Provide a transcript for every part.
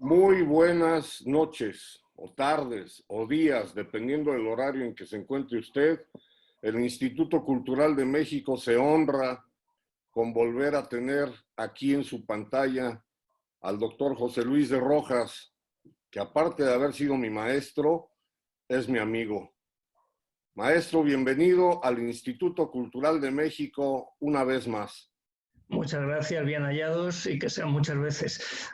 Muy buenas noches, o tardes, o días, dependiendo del horario en que se encuentre usted. El Instituto Cultural de México se honra con volver a tener aquí en su pantalla al doctor José Luis de Rojas, que aparte de haber sido mi maestro, es mi amigo. Maestro, bienvenido al Instituto Cultural de México una vez más. Muchas gracias, bien hallados y que sean muchas veces.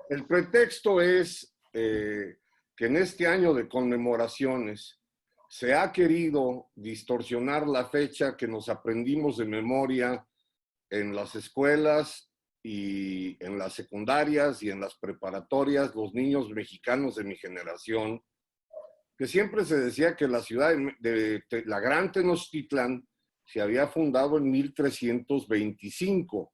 El pretexto es que en este año de conmemoraciones se ha querido distorsionar la fecha que nos aprendimos de memoria en las escuelas y en las secundarias y en las preparatorias, los niños mexicanos de mi generación, que siempre se decía que la ciudad de la Gran Tenochtitlán se había fundado en 1325.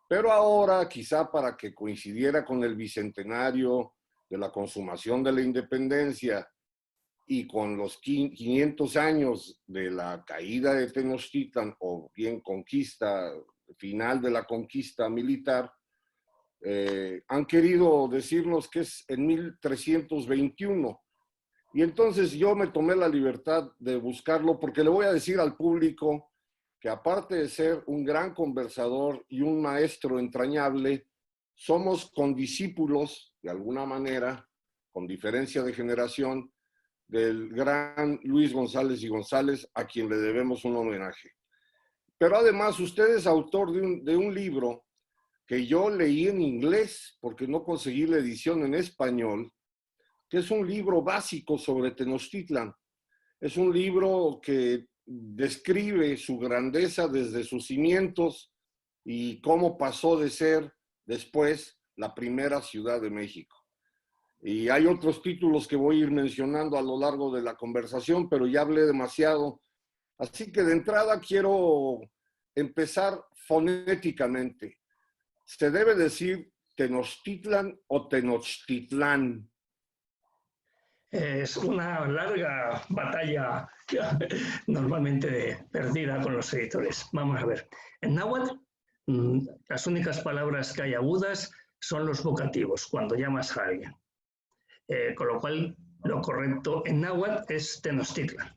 Pero ahora, quizá para que coincidiera con el bicentenario de la consumación de la independencia y con los 500 años de la caída de Tenochtitlan, o bien conquista, final de la conquista militar, han querido decirnos que es en 1321. Y entonces yo me tomé la libertad de buscarlo porque le voy a decir al público que aparte de ser un gran conversador y un maestro entrañable, somos condiscípulos, de alguna manera, con diferencia de generación, del gran Luis González y González, a quien le debemos un homenaje. Pero además usted es autor de un libro que yo leí en inglés, porque no conseguí la edición en español, que es un libro básico sobre Tenochtitlan. Es un libro que describe su grandeza desde sus cimientos y cómo pasó de ser después la primera Ciudad de México. Y hay otros títulos que voy a ir mencionando a lo largo de la conversación, pero ya hablé demasiado. Así que de entrada quiero empezar fonéticamente. ¿Se debe decir Tenochtitlan o Tenochtitlán? Es una larga batalla normalmente perdida con los editores. Vamos a ver. En náhuatl, las únicas palabras que hay agudas son los vocativos, cuando llamas a alguien. Con lo cual, lo correcto en náhuatl es Tenochtitlan.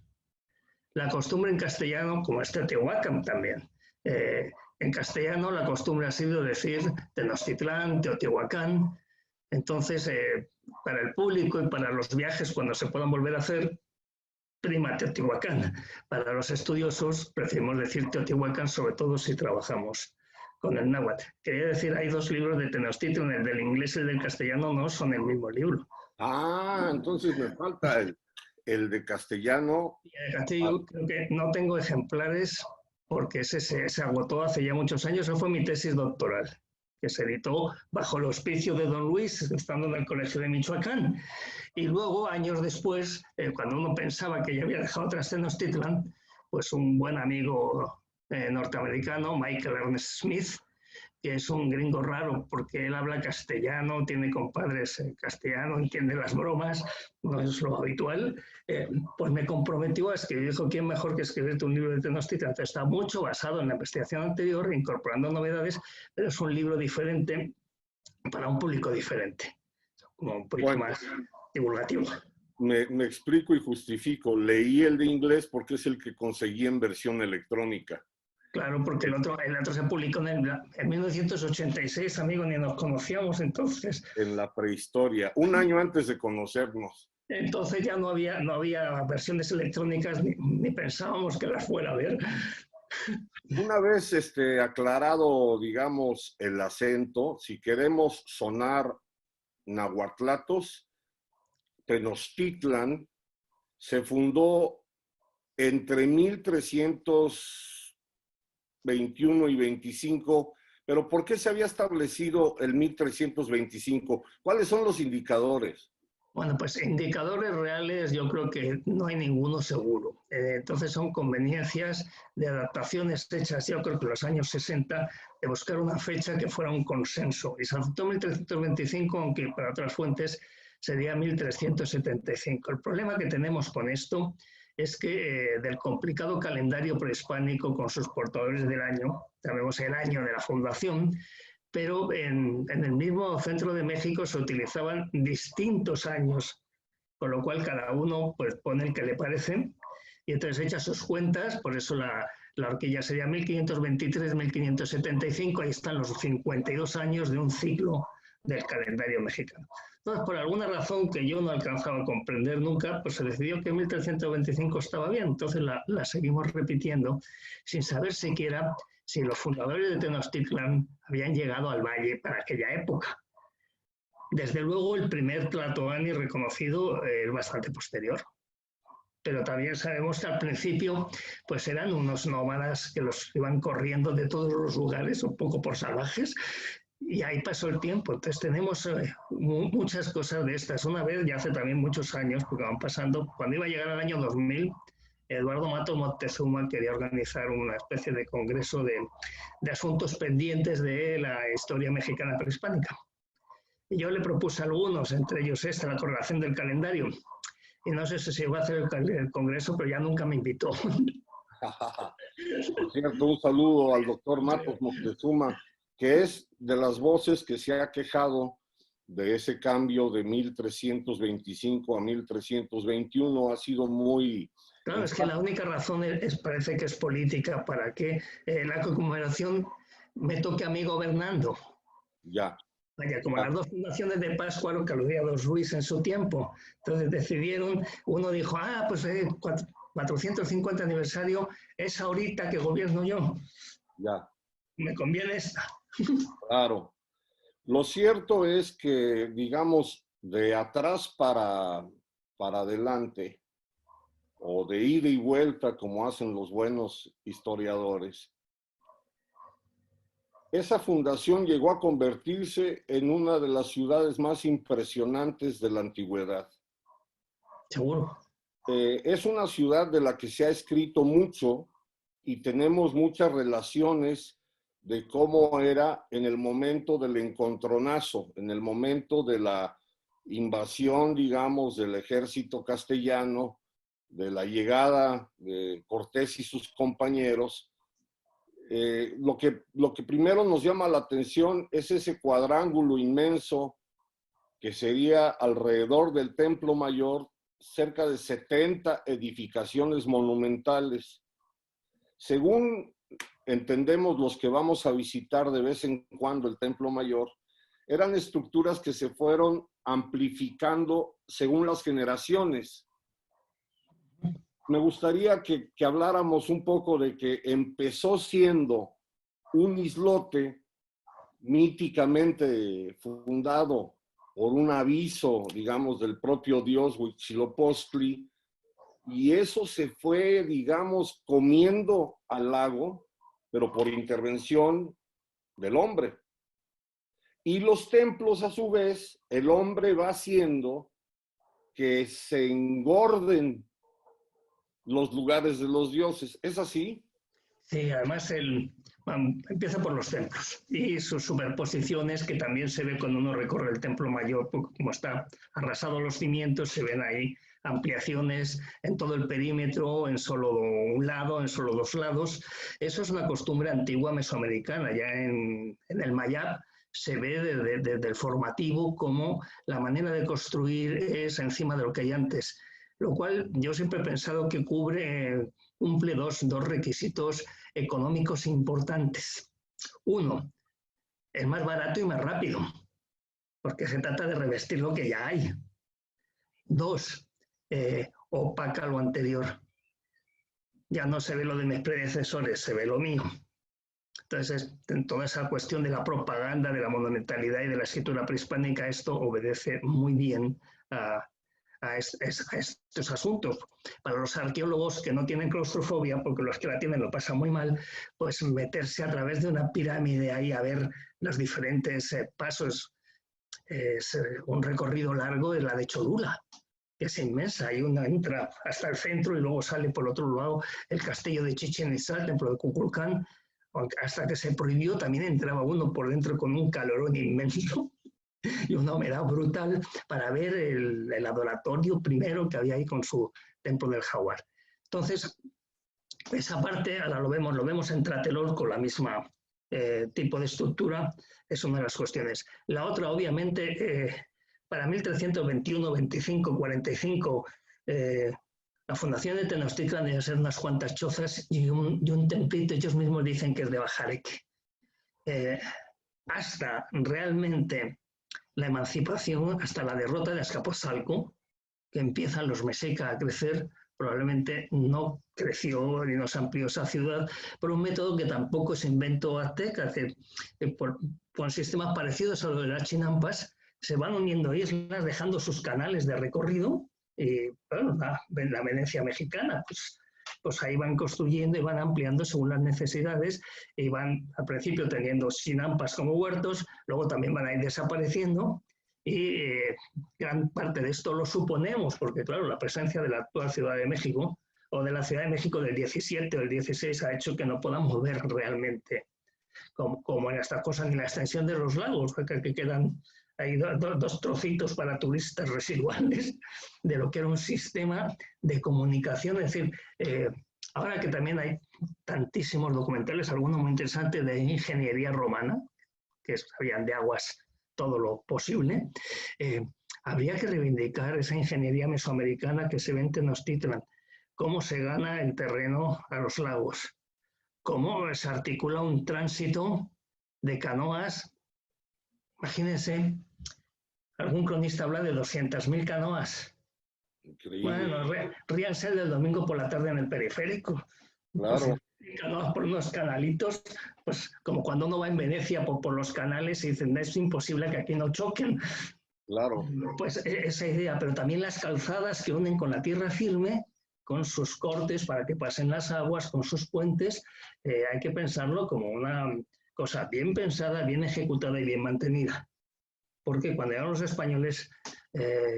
La costumbre en castellano, como es Teotihuacán también, en castellano la costumbre ha sido decir Tenochtitlán, Teotihuacán. Entonces, para el público y para los viajes, cuando se puedan volver a hacer, prima Teotihuacán. Para los estudiosos, preferimos decir Teotihuacán, sobre todo si trabajamos con el náhuatl. Quería decir, hay dos libros de Tenochtitlan, el del inglés y el del castellano no son el mismo libro. Ah, entonces me falta el de castellano. Y el castellano creo que no tengo ejemplares porque ese se agotó hace ya muchos años. Esa fue mi tesis doctoral, que se editó bajo el auspicio de don Luis, estando en el Colegio de Michoacán. Y luego, años después, cuando uno pensaba que ya había dejado atrás Tenochtitlan, pues un buen amigo norteamericano, Michael Ernest Smith, que es un gringo raro porque él habla castellano, tiene compadres en castellano, entiende las bromas, no es lo habitual, pues me comprometió a escribir. Dijo, ¿quién mejor que escribirte un libro de Tenochtitlan? Entonces, está mucho basado en la investigación anterior, incorporando novedades, pero es un libro diferente para un público diferente, como un poquito más divulgativo. Me explico y justifico. Leí el de inglés porque es el que conseguí en versión electrónica. Claro, porque el otro se publicó en 1986, amigo, ni nos conocíamos entonces. En la prehistoria, un año antes de conocernos. Entonces ya no había versiones electrónicas, ni pensábamos que las fuera a ver. Una vez aclarado, digamos, el acento, si queremos sonar nahuatlatos, Tenochtitlan se fundó entre 1321 y 25, pero ¿por qué se había establecido el 1325? ¿Cuáles son los indicadores? Bueno, pues indicadores reales yo creo que no hay ninguno seguro. Entonces son conveniencias de adaptaciones hechas, yo creo que en los años 60, de buscar una fecha que fuera un consenso. Y se adoptó 1325, aunque para otras fuentes sería 1375. El problema que tenemos con esto es que del complicado calendario prehispánico con sus portadores del año, sabemos el año de la fundación, pero en el mismo centro de México se utilizaban distintos años, con lo cual cada uno pues, pone el que le parece y entonces echa sus cuentas, por eso la horquilla sería 1523-1575, ahí están los 52 años de un ciclo del calendario mexicano. Entonces, por alguna razón que yo no alcanzaba a comprender nunca, pues se decidió que 1325 estaba bien, entonces la seguimos repitiendo sin saber siquiera si los fundadores de Tenochtitlan habían llegado al valle para aquella época. Desde luego, el primer tlatoani reconocido es bastante posterior, pero también sabemos que al principio pues eran unos nómadas que los iban corriendo de todos los lugares, un poco por salvajes, y ahí pasó el tiempo. Entonces tenemos muchas cosas de estas. Una vez, ya hace también muchos años, porque van pasando, cuando iba a llegar el año 2000, Eduardo Matos Moctezuma quería organizar una especie de congreso de asuntos pendientes de la historia mexicana prehispánica. Y yo le propuse algunos, entre ellos esta, la correlación del calendario. Y no sé si se iba a hacer el congreso, pero ya nunca me invitó. Por cierto, un saludo al doctor Matos Moctezuma, que es de las voces que se ha quejado de ese cambio de 1325 a 1321. Ha sido muy... Claro, es que la única razón parece que es política, para que la conmemoración me toque a mí gobernando. Ya. Vaya, como las dos fundaciones de Pátzcuaro que aludía a los Ruiz en su tiempo. Entonces decidieron, uno dijo, pues 450 aniversario es ahorita que gobierno yo. Ya. Me conviene esta. Claro. Lo cierto es que, digamos, de atrás para adelante, o de ida y vuelta, como hacen los buenos historiadores, esa fundación llegó a convertirse en una de las ciudades más impresionantes de la antigüedad. Seguro. Es una ciudad de la que se ha escrito mucho y tenemos muchas relaciones de cómo era en el momento del encontronazo, en el momento de la invasión, digamos, del ejército castellano, de la llegada de Cortés y sus compañeros. Lo que primero nos llama la atención es ese cuadrángulo inmenso que sería alrededor del Templo Mayor, cerca de 70 edificaciones monumentales. Según entendemos los que vamos a visitar de vez en cuando el Templo Mayor, eran estructuras que se fueron amplificando según las generaciones. Me gustaría que habláramos un poco de que empezó siendo un islote míticamente fundado por un aviso, digamos, del propio dios Huitzilopochtli, y eso se fue, digamos, comiendo al lago, pero por intervención del hombre. Y los templos, a su vez, el hombre va haciendo que se engorden los lugares de los dioses. ¿Es así? Sí, además empieza por los templos y sus superposiciones, que también se ve cuando uno recorre el Templo Mayor, porque como está arrasado los cimientos, se ven ahí ampliaciones en todo el perímetro, en solo un lado, en solo dos lados. Eso es una costumbre antigua mesoamericana. Ya en el Mayab se ve desde el formativo como la manera de construir es encima de lo que hay antes, lo cual yo siempre he pensado que cumple dos requisitos económicos importantes. Uno, es más barato y más rápido, porque se trata de revestir lo que ya hay. Dos, opaca lo anterior. Ya no se ve lo de mis predecesores, se ve lo mío. Entonces, en toda esa cuestión de la propaganda, de la monumentalidad y de la escritura prehispánica, esto obedece muy bien a estos asuntos. Para los arqueólogos que no tienen claustrofobia, porque los que la tienen lo pasan muy mal, pues meterse a través de una pirámide ahí a ver los diferentes pasos. Es un recorrido largo de la de Cholula, que es inmensa, y uno entra hasta el centro y luego sale por otro lado el castillo de Chichén Itzá, el templo de Kukulcán. Hasta que se prohibió también entraba uno por dentro con un calorón inmenso y una humedad brutal para ver el adoratorio primero que había ahí con su templo del jaguar. Entonces, esa parte ahora lo vemos en Tlatelolco, la misma tipo de estructura es una de las cuestiones. La otra, obviamente, para 1321, 25, 45, la fundación de Tenochtitlan debe ser unas cuantas chozas y un templito. Ellos mismos dicen que es de Bajareque. Hasta realmente la emancipación, hasta la derrota de Azcapotzalco, que empiezan los mexica a crecer, probablemente no creció ni no se amplió esa ciudad por un método que tampoco es invento azteca, con sistemas parecidos a los de las chinampas, se van uniendo islas, dejando sus canales de recorrido, y bueno, la Venecia mexicana, pues ahí van construyendo y van ampliando según las necesidades, y van al principio teniendo chinampas como huertos, luego también van a ir desapareciendo, y gran parte de esto lo suponemos, porque claro, la presencia de la actual Ciudad de México o de la Ciudad de México del 17 o del 16 ha hecho que no podamos ver realmente como en estas cosas ni la extensión de los lagos, que quedan ahí dos trocitos para turistas residuales de lo que era un sistema de comunicación. Es decir, ahora que también hay tantísimos documentales, algunos muy interesantes de ingeniería romana, que sabían de aguas todo lo posible, habría que reivindicar esa ingeniería mesoamericana que se ve en Tenochtitlan, cómo se gana el terreno a los lagos, cómo se articula un tránsito de canoas. Imagínense, algún cronista habla de 200.000 canoas. Increíble. Bueno, ríanse del domingo por la tarde en el periférico. Claro. Pues, canoas por unos canalitos, pues como cuando uno va en Venecia por los canales y dicen, es imposible que aquí no choquen. Claro. Pues esa idea, pero también las calzadas que unen con la tierra firme, con sus cortes para que pasen las aguas, con sus puentes, hay que pensarlo como una cosa bien pensada, bien ejecutada y bien mantenida. Porque cuando llegaron los españoles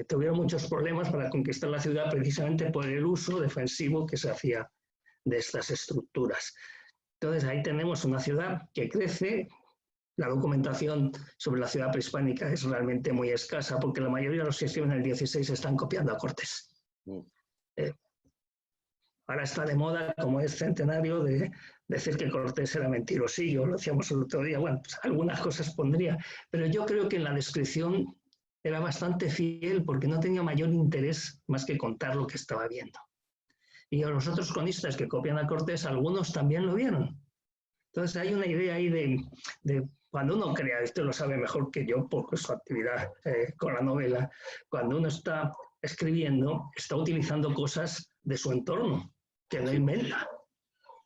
tuvieron muchos problemas para conquistar la ciudad precisamente por el uso defensivo que se hacía de estas estructuras. Entonces ahí tenemos una ciudad que crece. La documentación sobre la ciudad prehispánica es realmente muy escasa porque la mayoría de los que escriben en el 16 están copiando a Cortés. Ahora está de moda, como es centenario, de decir que Cortés era mentirosillo, lo decíamos el otro día. Bueno, pues algunas cosas pondría, pero yo creo que en la descripción era bastante fiel porque no tenía mayor interés más que contar lo que estaba viendo. Y a los otros cronistas que copian a Cortés, algunos también lo vieron. Entonces hay una idea ahí de cuando uno crea, esto lo sabe mejor que yo por su actividad con la novela, cuando uno está escribiendo, está utilizando cosas de su entorno, que no inventa.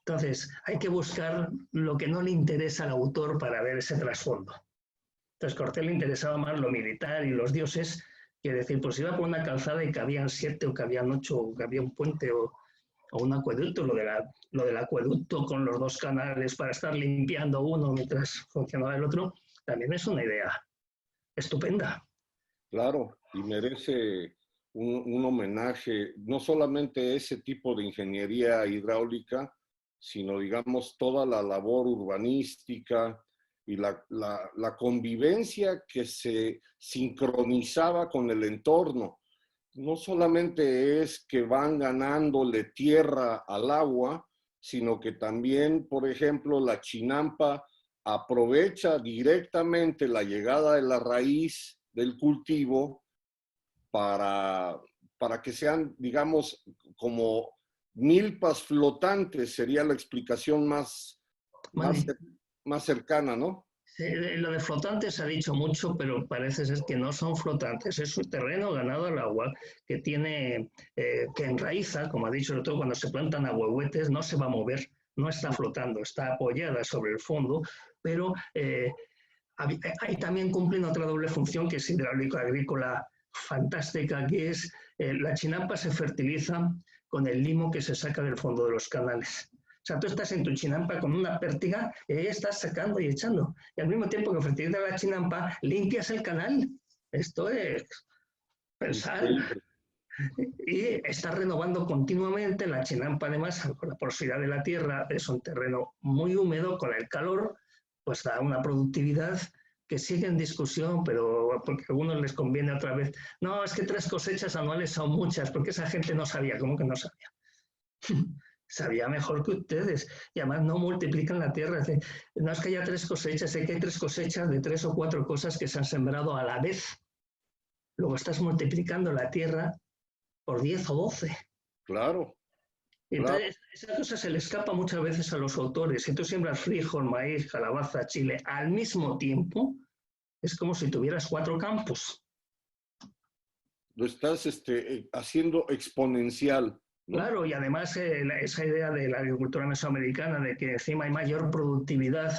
Entonces hay que buscar lo que no le interesa al autor para ver ese trasfondo. Entonces a Cortés le interesaba más lo militar y los dioses, que decir, pues iba por una calzada y cabían 7 o cabían 8 o cabía un puente o un acueducto, lo del acueducto con los 2 canales para estar limpiando uno mientras funcionaba el otro, también es una idea estupenda. Claro, y merece un homenaje, no solamente ese tipo de ingeniería hidráulica, sino, digamos, toda la labor urbanística y la convivencia que se sincronizaba con el entorno. No solamente es que van ganándole tierra al agua, sino que también, por ejemplo, la chinampa aprovecha directamente la llegada de la raíz del cultivo para que sean, digamos, como milpas flotantes, sería la explicación más cercana, ¿no? Sí, lo de flotantes se ha dicho mucho, pero parece ser que no son flotantes. Es un terreno ganado al agua que tiene, que enraiza, como ha dicho el otro, cuando se plantan ahuehuetes no se va a mover, no está flotando, está apoyada sobre el fondo, pero ahí también cumplen otra doble función que es hidráulico agrícola fantástica, que es la chinampa se fertiliza con el limo que se saca del fondo de los canales. O sea, tú estás en tu chinampa con una pértiga y ahí estás sacando y echando. Y al mismo tiempo que fertilizas la chinampa, limpias el canal. Esto es pensar. Y estás renovando continuamente la chinampa, además, con la porosidad de la tierra, es un terreno muy húmedo, con el calor, pues da una productividad que sigue en discusión, pero porque a algunos les conviene otra vez. No, es que 3 cosechas anuales son muchas, porque esa gente no sabía, ¿cómo que no sabía? sabía mejor que ustedes. Y además no multiplican la tierra. No es que haya 3 cosechas, es que hay 3 cosechas de 3 o 4 cosas que se han sembrado a la vez. Luego estás multiplicando la tierra por 10 o 12. Claro, claro. Entonces, esa cosa se le escapa muchas veces a los autores. Si tú siembras frijol, maíz, calabaza, chile al mismo tiempo, es como si tuvieras 4 campos. Lo estás haciendo exponencial, ¿no? Claro, y además esa idea de la agricultura mesoamericana, de que encima hay mayor productividad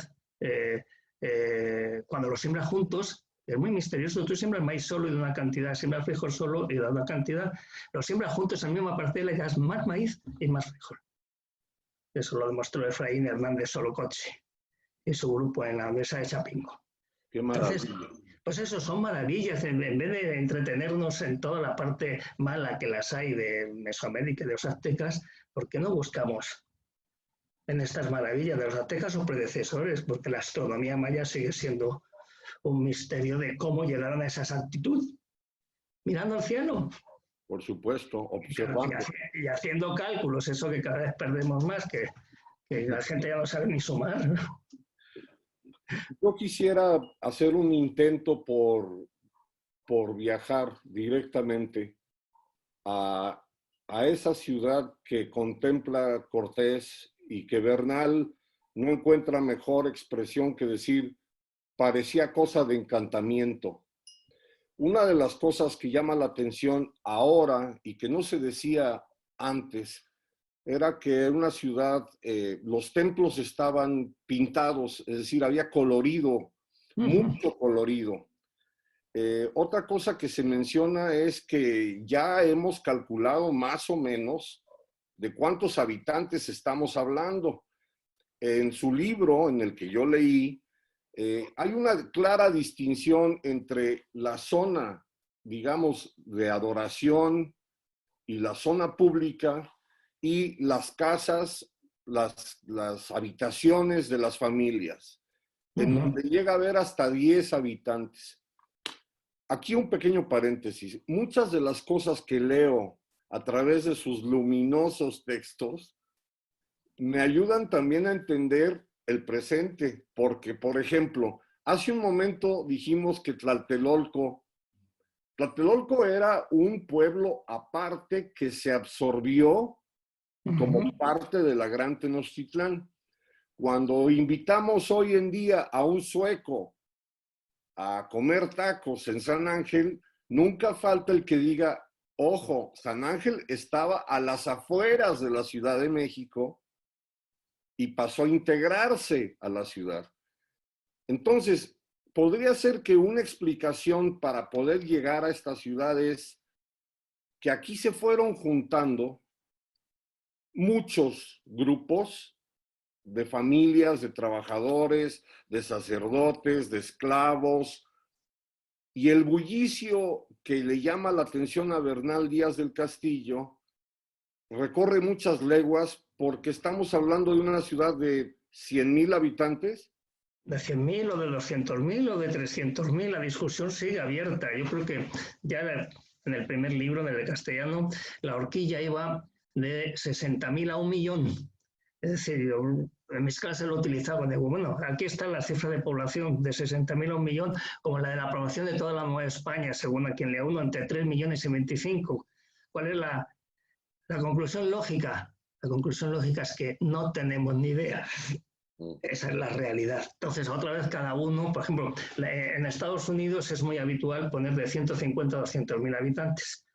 cuando los siembras juntos, es muy misterioso. Tú siembras maíz solo y de una cantidad, siembras frijol solo y de una cantidad, los siembras juntos en la misma parcela y das más maíz y más frijol. Eso lo demostró Efraín Hernández Solocoche y su grupo en la mesa de Chapingo. Qué maravilla. Entonces, pues eso son maravillas. En vez de entretenernos en toda la parte mala que las hay de Mesoamérica y de los aztecas, ¿por qué no buscamos en estas maravillas de los aztecas o predecesores? Porque la astronomía maya sigue siendo un misterio de cómo llegaron a esa exactitud. Mirando al cielo. Por supuesto, observando. Y haciendo cálculos, eso que cada vez perdemos más, que la gente ya no sabe ni sumar. Yo quisiera hacer un intento por viajar directamente a esa ciudad que contempla Cortés y que Bernal no encuentra mejor expresión que decir, parecía cosa de encantamiento. Una de las cosas que llama la atención ahora y que no se decía antes era que en una ciudad los templos estaban pintados, es decir, había colorido, mucho colorido. Otra cosa que se menciona es que ya hemos calculado más o menos de cuántos habitantes estamos hablando. En su libro, en el que yo leí, hay una clara distinción entre la zona, digamos, de adoración y la zona pública y las casas, las habitaciones de las familias, en donde llega a haber hasta 10 habitantes. Aquí un pequeño paréntesis. Muchas de las cosas que leo a través de sus luminosos textos me ayudan también a entender el presente, porque, por ejemplo, hace un momento dijimos que Tlatelolco era un pueblo aparte que se absorbió como parte de la Gran Tenochtitlán. Cuando invitamos hoy en día a un sueco a comer tacos en San Ángel, nunca falta el que diga, ojo, San Ángel estaba a las afueras de la Ciudad de México y pasó a integrarse a la ciudad. Entonces, podría ser que una explicación para poder llegar a esta ciudad es que aquí se fueron juntando muchos grupos de familias, de trabajadores, de sacerdotes, de esclavos, y el bullicio que le llama la atención a Bernal Díaz del Castillo recorre muchas leguas porque estamos hablando de una ciudad de 100,000 habitantes. De 100.000 o de 200.000 o de 300.000, la discusión sigue abierta. Yo creo que ya en el primer libro, en el de castellano, la horquilla iba de 60.000 a 1.000.000. Es decir, yo, en mis clases lo utilizaba. Digo, bueno, aquí está la cifra de población de 60.000 a 1.000.000, como la de la población de toda la Nueva España, según a quien lea uno, entre 3 millones y 25. ¿Cuál es la conclusión lógica? La conclusión lógica es que no tenemos ni idea. Esa es la realidad. Entonces, otra vez cada uno, por ejemplo, en Estados Unidos es muy habitual poner de 150 a 200.000 habitantes,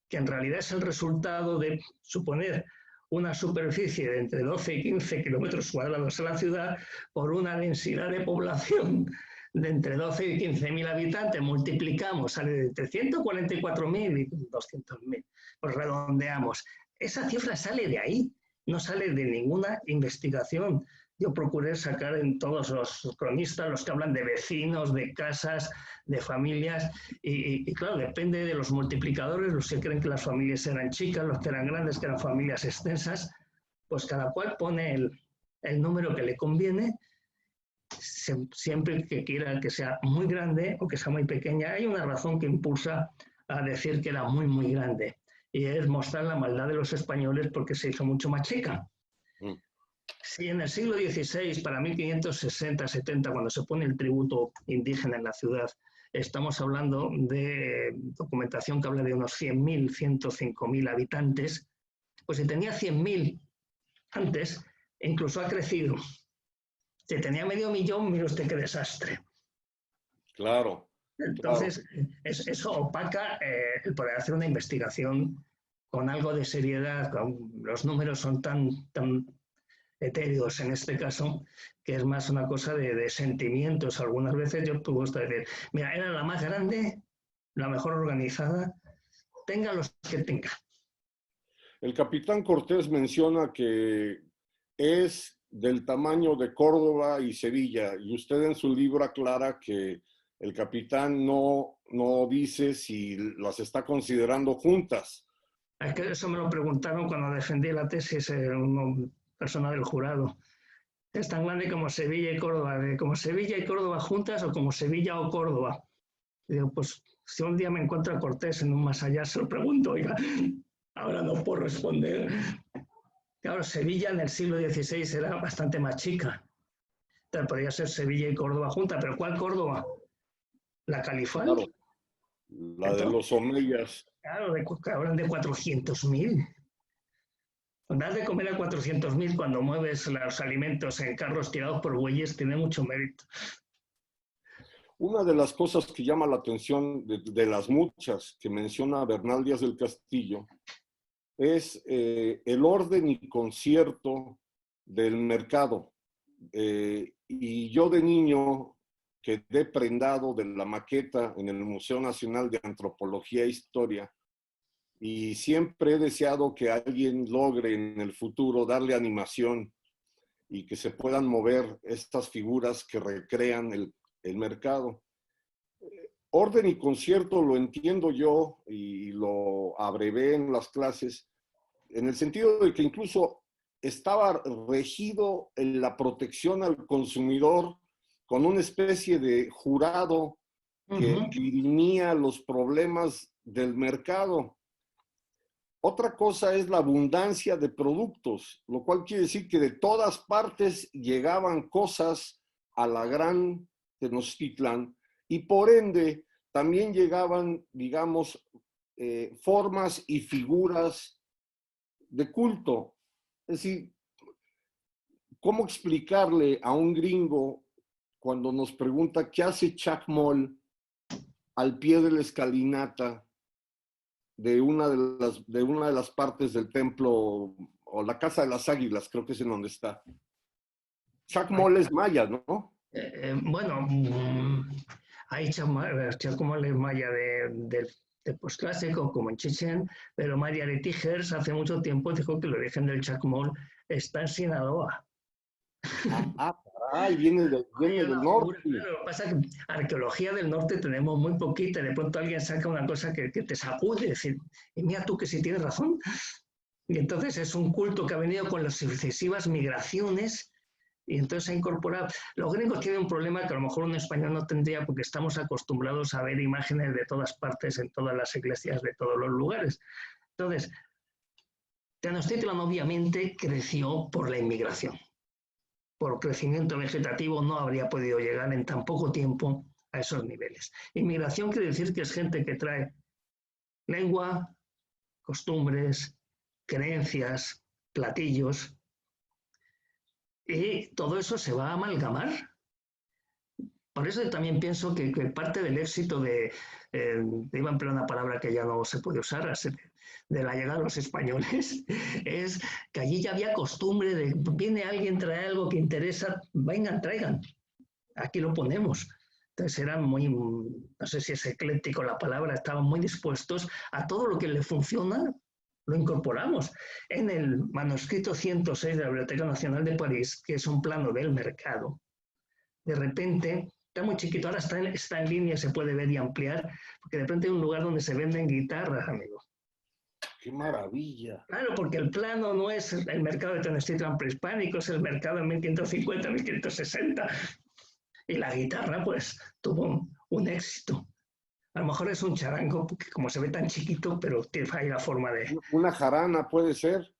que en realidad es el resultado de suponer una superficie de entre 12 y 15 kilómetros cuadrados en la ciudad por una densidad de población de entre 12 y 15.000 habitantes. Multiplicamos, sale de entre 144.000 y 200.000. Pues redondeamos. Esa cifra sale de ahí, no sale de ninguna investigación. Yo procuré sacar en todos los cronistas, los que hablan de vecinos, de casas, de familias, y claro, depende de los multiplicadores, los que creen que las familias eran chicas, los que eran grandes, que eran familias extensas, pues cada cual pone el número que le conviene, siempre que quiera que sea muy grande o que sea muy pequeña. Hay una razón que impulsa a decir que era muy, muy grande, y es mostrar la maldad de los españoles porque se hizo mucho más chica. Mm. Si en el siglo XVI, para 1560-70, cuando se pone el tributo indígena en la ciudad, estamos hablando de documentación que habla de unos 100.000, 105.000 habitantes, pues si tenía 100.000 antes, incluso ha crecido. Si tenía medio millón, mire usted qué desastre. Claro, claro. Entonces, eso opaca el poder hacer una investigación con algo de seriedad. Los números son tan etéreos en este caso, que es más una cosa de sentimientos. Algunas veces yo puedo decir, mira, era la más grande, la mejor organizada, tenga los que tenga. El capitán Cortés menciona que es del tamaño de Córdoba y Sevilla, y usted en su libro aclara que el capitán no dice si las está considerando juntas. Es que eso me lo preguntaron cuando defendí la tesis una persona del jurado. ¿Es tan grande como Sevilla y Córdoba? ¿Como Sevilla y Córdoba juntas o como Sevilla o Córdoba? Y digo, pues si un día me encuentro a Cortés en un más allá, se lo pregunto, oiga, ahora no puedo responder. Claro, Sevilla en el siglo XVI era bastante más chica. Entonces, podría ser Sevilla y Córdoba juntas, pero ¿cuál Córdoba? ¿La Califal? Claro, la de Entonces, los omeyas. claro, hablan de 400.000. Dar de comer a 400.000 cuando mueves los alimentos en carros tirados por bueyes tiene mucho mérito. Una de las cosas que llama la atención de las muchas que menciona Bernal Díaz del Castillo es el orden y concierto del mercado. Y yo de niño quedé prendado de la maqueta en el Museo Nacional de Antropología e Historia y siempre he deseado que alguien logre en el futuro darle animación y que se puedan mover estas figuras que recrean el mercado. Orden y concierto lo entiendo yo y lo abrevé en las clases, en el sentido de que incluso estaba regido en la protección al consumidor con una especie de jurado que dirimía los problemas del mercado. Otra cosa es la abundancia de productos, lo cual quiere decir que de todas partes llegaban cosas a la gran Tenochtitlán y por ende también llegaban, digamos, formas y figuras de culto. Es decir, ¿cómo explicarle a un gringo cuando nos pregunta qué hace Chacmol al pie de la escalinata de una de las partes del templo o la Casa de las Águilas, creo que es en donde está? Chacmol es maya, ¿no? Bueno, hay Chacmol es maya de postclásico, como en Chichén, pero María de Tigers hace mucho tiempo dijo que el origen del Chacmol está en Sinaloa. Viene del norte. Claro, lo que pasa es que arqueología del norte tenemos muy poquita, de pronto alguien saca una cosa que te sacude, decir, y mira tú que si tienes razón. Y entonces es un culto que ha venido con las sucesivas migraciones y entonces se ha incorporado. Los gringos tienen un problema que a lo mejor un español no tendría porque estamos acostumbrados a ver imágenes de todas partes, en todas las iglesias de todos los lugares. Entonces, Tenochtitlan obviamente creció por la inmigración. Por crecimiento vegetativo no habría podido llegar en tan poco tiempo a esos niveles. Inmigración quiere decir que es gente que trae lengua, costumbres, creencias, platillos, y todo eso se va a amalgamar. Por eso también pienso que parte del éxito iba a emplear una palabra que ya no se puede usar, de la llegada de los españoles, es que allí ya había costumbre de, viene alguien, trae algo que interesa, vengan, traigan, aquí lo ponemos. Entonces eran muy, no sé si es ecléctico la palabra, estaban muy dispuestos a todo lo que le funciona, lo incorporamos. En el manuscrito 106 de la Biblioteca Nacional de París, que es un plano del mercado, de repente, está muy chiquito, ahora está en línea, se puede ver y ampliar, porque de repente hay un lugar donde se venden guitarras, amigo. ¡Qué maravilla! Claro, porque el plano no es el mercado de Tenochtitlan prehispánico, es el mercado en 1550, 1560. Y la guitarra, pues, tuvo un éxito. A lo mejor es un charango, porque como se ve tan chiquito, pero tiene ahí la forma de... Una jarana puede ser.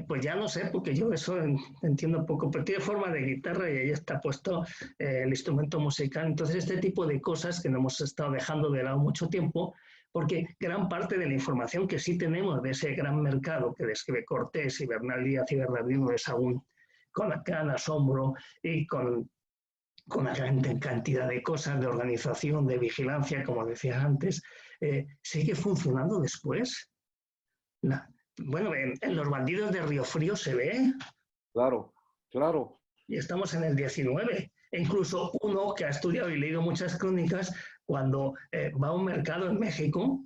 Pues ya no sé, porque yo eso entiendo poco, pero tiene forma de guitarra y ahí está puesto el instrumento musical. Entonces, este tipo de cosas que nos hemos estado dejando de lado mucho tiempo, porque gran parte de la información que sí tenemos de ese gran mercado que describe Cortés y Bernal Díaz y Bernardino de Sahagún, con gran asombro y con una gran cantidad de cosas, de organización, de vigilancia, como decías antes, sigue funcionando después. La, bueno, en Los bandidos de Río Frío se ve, Claro, claro. y estamos en el 19. E incluso uno que ha estudiado y leído muchas crónicas, cuando va a un mercado en México,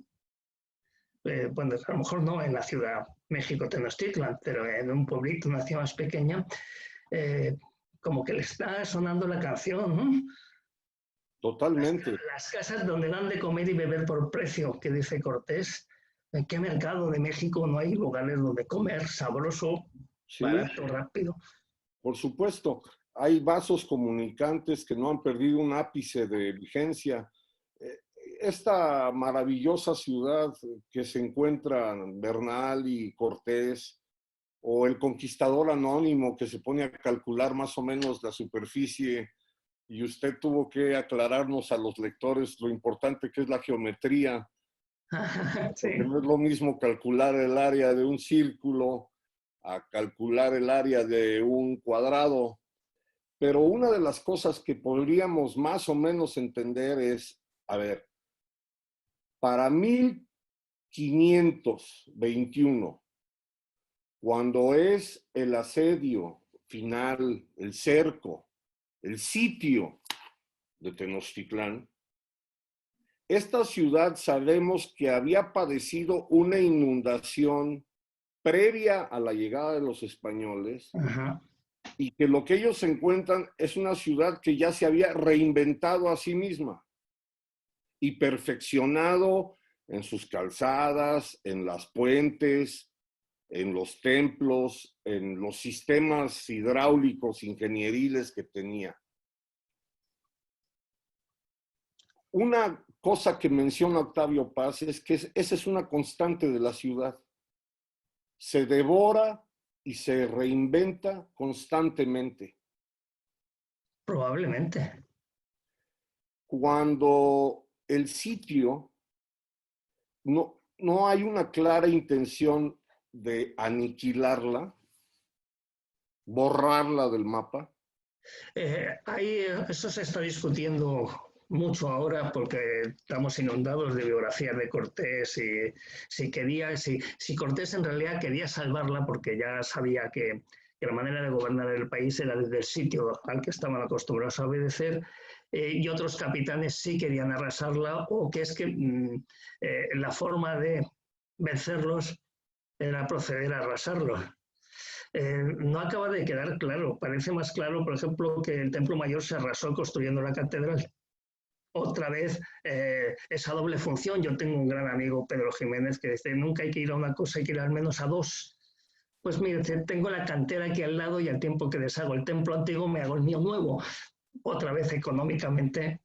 bueno, a lo mejor no en la ciudad México Tenochtitlan, pero en un pueblito, una ciudad más pequeña, eh, como que le está sonando la canción, ¿no? Totalmente. Las casas donde dan de comer y beber por precio, que dice Cortés. ¿En qué mercado de México no hay lugares donde comer sabroso, Sí, barato, rápido? por supuesto. Hay vasos comunicantes que no han perdido un ápice de vigencia. Eh, Esta maravillosa ciudad que se encuentra Bernal y Cortés, o el conquistador anónimo que se pone a calcular más o menos la superficie, y usted tuvo que aclararnos a los lectores lo importante que es la geometría, porque Sí. no es lo mismo calcular el área de un círculo a calcular el área de un cuadrado. Pero una de las cosas que podríamos más o menos entender es, a ver, para 1521, cuando es el asedio final, el cerco, el sitio de Tenochtitlán, esta ciudad sabemos que había padecido una inundación previa a la llegada de los españoles, Ajá. y que lo que ellos encuentran es una ciudad que ya se había reinventado a sí misma y perfeccionado en sus calzadas, en las puentes, en los templos, en los sistemas hidráulicos, ingenieriles que tenía. Una cosa que menciona Octavio Paz es que esa es una constante de la ciudad. Se devora y se reinventa constantemente. Probablemente. Cuando el sitio no hay una clara intención de aniquilarla, borrarla del mapa. Eso se está discutiendo mucho ahora porque estamos inundados de biografías de Cortés y si Cortés en realidad quería salvarla porque ya sabía que la manera de gobernar el país era desde el sitio al que estaban acostumbrados a obedecer, y otros capitanes sí querían arrasarla, o que es que la forma de vencerlos era proceder a arrasarlos. No acaba de quedar claro. Parece más claro, por ejemplo, que el Templo Mayor se arrasó construyendo la catedral. Otra vez, esa doble función. Yo tengo un gran amigo, Pedro Jiménez, que dice, nunca hay que ir a una cosa, hay que ir al menos a dos. Pues mire, tengo la cantera aquí al lado y al tiempo que deshago el templo antiguo me hago el mío nuevo. Otra vez económicamente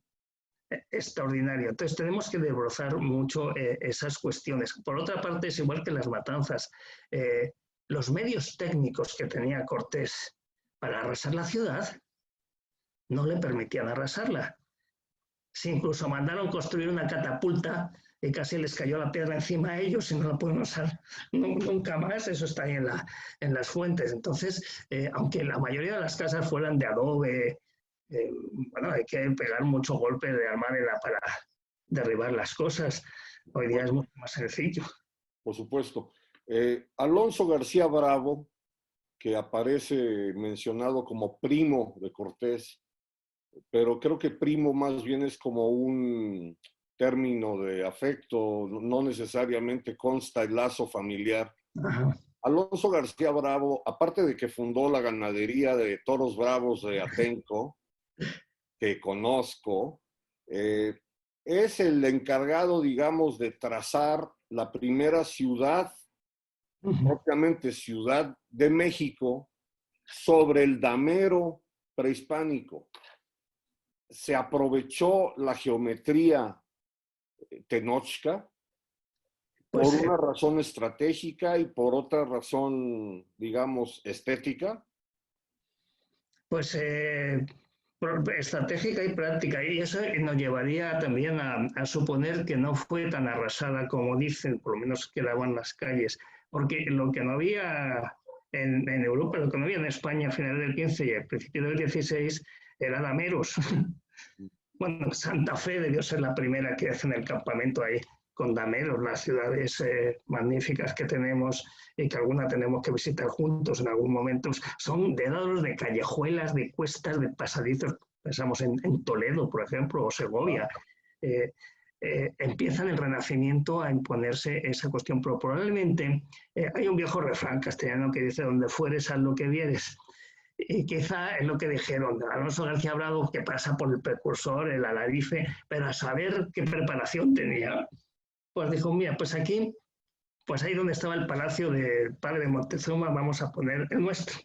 extraordinario. Entonces tenemos que desbrozar mucho esas cuestiones. Por otra parte, es igual que las matanzas. Los medios técnicos que tenía Cortés para arrasar la ciudad no le permitían arrasarla. Si incluso mandaron construir una catapulta y casi les cayó la piedra encima a ellos y no la pueden usar nunca más, eso está ahí en las fuentes. Entonces, aunque la mayoría de las casas fueran de adobe, bueno, hay que pegar mucho golpe de almadera para derribar las cosas. Hoy día es mucho más sencillo. Por supuesto. Alonso García Bravo, que aparece mencionado como primo de Cortés, pero creo que primo más bien es como un término de afecto, no necesariamente consta el lazo familiar. Ajá. Alonso García Bravo, aparte de que fundó la ganadería de toros bravos de Atenco, que conozco, es el encargado, digamos, de trazar la primera ciudad, propiamente Ciudad de México, sobre el damero prehispánico. Se aprovechó la geometría tenochca ¿Por Pues, una razón estratégica y por otra razón, digamos, estética? pues estratégica y práctica. Y eso nos llevaría también a suponer que no fue tan arrasada como dicen, por lo menos quedaban las calles. Porque lo que no había en Europa, lo que no había en España a finales del 15 y al principio del 16 eran dameros. Bueno, Santa Fe debió ser la primera que hacen el campamento ahí, con dameros, las ciudades magníficas que tenemos y que alguna tenemos que visitar juntos en algún momento. Son dedados de callejuelas, de cuestas, de pasadizos. Pensamos en Toledo, por ejemplo, o Segovia. Eh, empiezan el Renacimiento a imponerse esa cuestión, pero probablemente hay un viejo refrán castellano que dice: donde fueres, haz lo que vieres. Y quizá es lo que dijeron Alonso García Bravo, que pasa por el precursor, el alarife, pero a saber qué preparación tenía. Pues dijo: mira, pues aquí, pues ahí donde estaba el palacio del padre de Montezuma, vamos a poner el nuestro.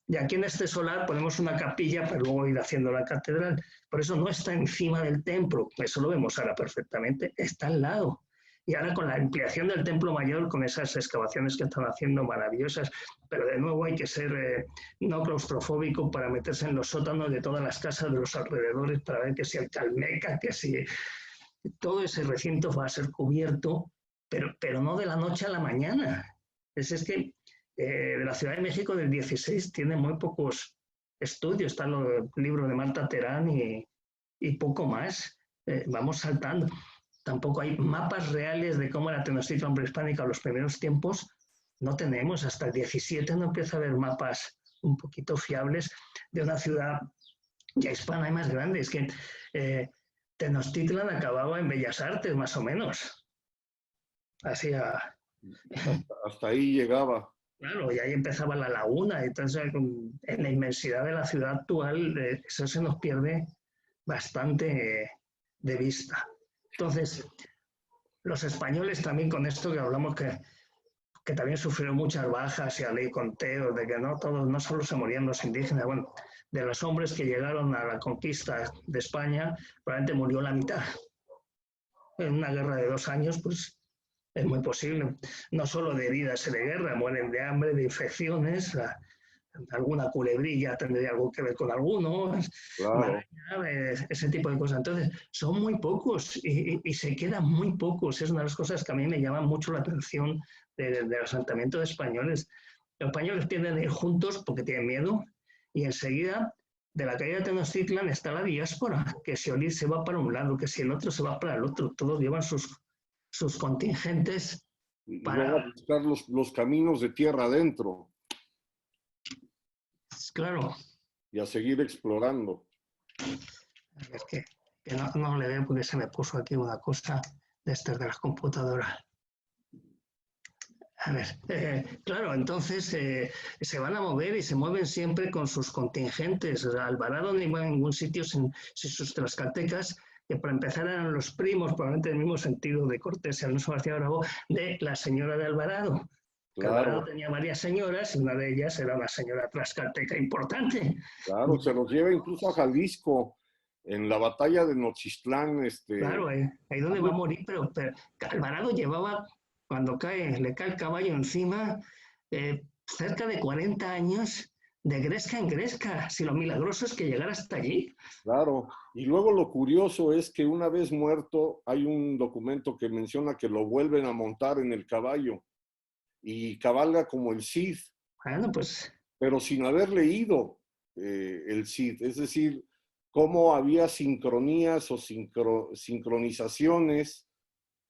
Y aquí en este solar ponemos una capilla para luego ir haciendo la catedral. Por eso no está encima del templo, eso lo vemos ahora perfectamente, está al lado. Y ahora con la ampliación del templo mayor, con esas excavaciones que están haciendo maravillosas, pero de nuevo hay que ser no claustrofóbico para meterse en los sótanos de todas las casas de los alrededores para ver que si el Calmeca, que si todo ese recinto va a ser cubierto, pero no de la noche a la mañana. Es que de la Ciudad de México del 16 tiene muy pocos estudios, están los libros de Marta Terán y poco más. Vamos saltando. Tampoco hay mapas reales de cómo era Tenochtitlan prehispánica en los primeros tiempos. No tenemos, hasta el 17 no empieza a haber mapas un poquito fiables de una ciudad ya hispana y más grande. Es que Tenochtitlan acababa en Bellas Artes, más o menos. Hacia, Hasta ahí llegaba. claro, y ahí empezaba la laguna. Entonces, en la inmensidad de la ciudad actual, eso se nos pierde bastante de vista. Entonces, los españoles también con esto que hablamos que también sufrieron muchas bajas y a ley conteos, de que no todos, no solo se morían los indígenas, bueno, de los hombres que llegaron a la conquista de España, probablemente murió la mitad. En una guerra de 2 años, pues es muy posible. No solo de heridas de guerra, mueren de hambre, de infecciones, alguna culebrilla tendría algo que ver con algunos, Claro. malaria, ese tipo de cosas. Entonces, son muy pocos y se quedan muy pocos. Es una de las cosas que a mí me llama mucho la atención del asentamiento de españoles. Los españoles tienden a ir juntos porque tienen miedo y enseguida de la caída de Tenochtitlan está la diáspora, que si Olid se va para un lado, que si el otro se va para el otro, todos llevan sus contingentes Y luego a para, buscar los caminos de tierra adentro claro, y a seguir explorando. a ver que no le veo porque se me puso aquí una cosa de estas de las computadoras. A ver, claro, entonces se van a mover y se mueven siempre con sus contingentes. O sea, Alvarado no iba a ningún sitio sin sus tlaxcaltecas, que para empezar eran los primos, probablemente del mismo sentido de Cortés y Alonso García Bravo, de la señora de Alvarado. Que Alvarado Claro, tenía varias señoras y una de ellas era una señora tlaxcalteca importante. claro, se los lleva incluso a Jalisco en la batalla de Nochistlán, Claro, ahí donde va a morir, pero Alvarado llevaba, cuando le cae el caballo encima, cerca de 40 años de gresca en gresca. Si lo milagroso es que llegara hasta allí. claro. Y luego lo curioso es que una vez muerto hay un documento que menciona que lo vuelven a montar en el caballo y cabalga como el Cid, Bueno, pues pero sin haber leído el Cid. Es decir, cómo había sincronías o sincronizaciones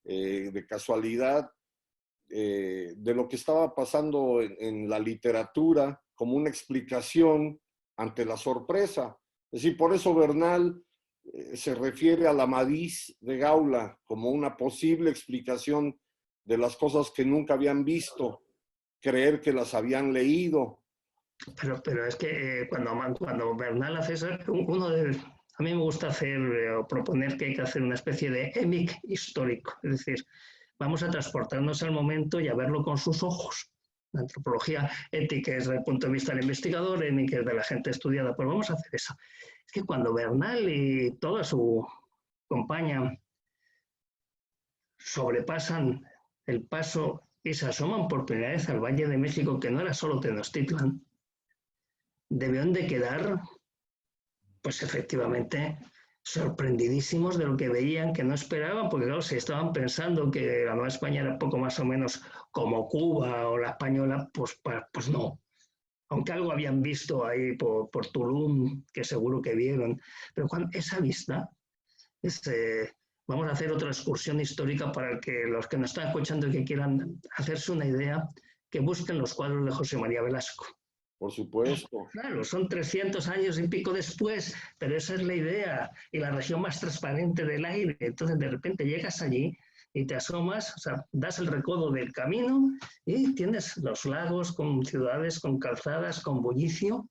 de casualidad de lo que estaba pasando en la literatura como una explicación ante la sorpresa. Es decir, por eso Bernal se refiere a la Amadís de Gaula como una posible explicación de las cosas que nunca habían visto, creer que las habían leído. pero es que cuando Bernal hace eso, a mí me gusta hacer o proponer que hay que hacer una especie de émic histórico. Es decir, vamos a transportarnos al momento y a verlo con sus ojos. La antropología ética es desde el punto de vista del investigador, émica es de la gente estudiada. Pues vamos a hacer eso. Es que cuando Bernal y toda su compañía sobrepasan el paso y se asoman por primera vez al Valle de México, que no era solo Tenochtitlan, debieron de quedar, pues efectivamente, sorprendidísimos de lo que veían, que no esperaban, porque claro, si estaban pensando que la Nueva España era poco más o menos como Cuba o la española, pues no. Aunque algo habían visto ahí por Tulum, que seguro que vieron. Pero esa vista, es, vamos a hacer otra excursión histórica para que los que nos están escuchando y que quieran hacerse una idea, que busquen los cuadros de José María Velasco. Por supuesto. Claro, son 300 años y pico después, pero esa es la idea y la región más transparente del aire. Entonces, de repente llegas allí y te asomas, o sea, das el recodo del camino y tienes los lagos con ciudades, con calzadas, con bullicio,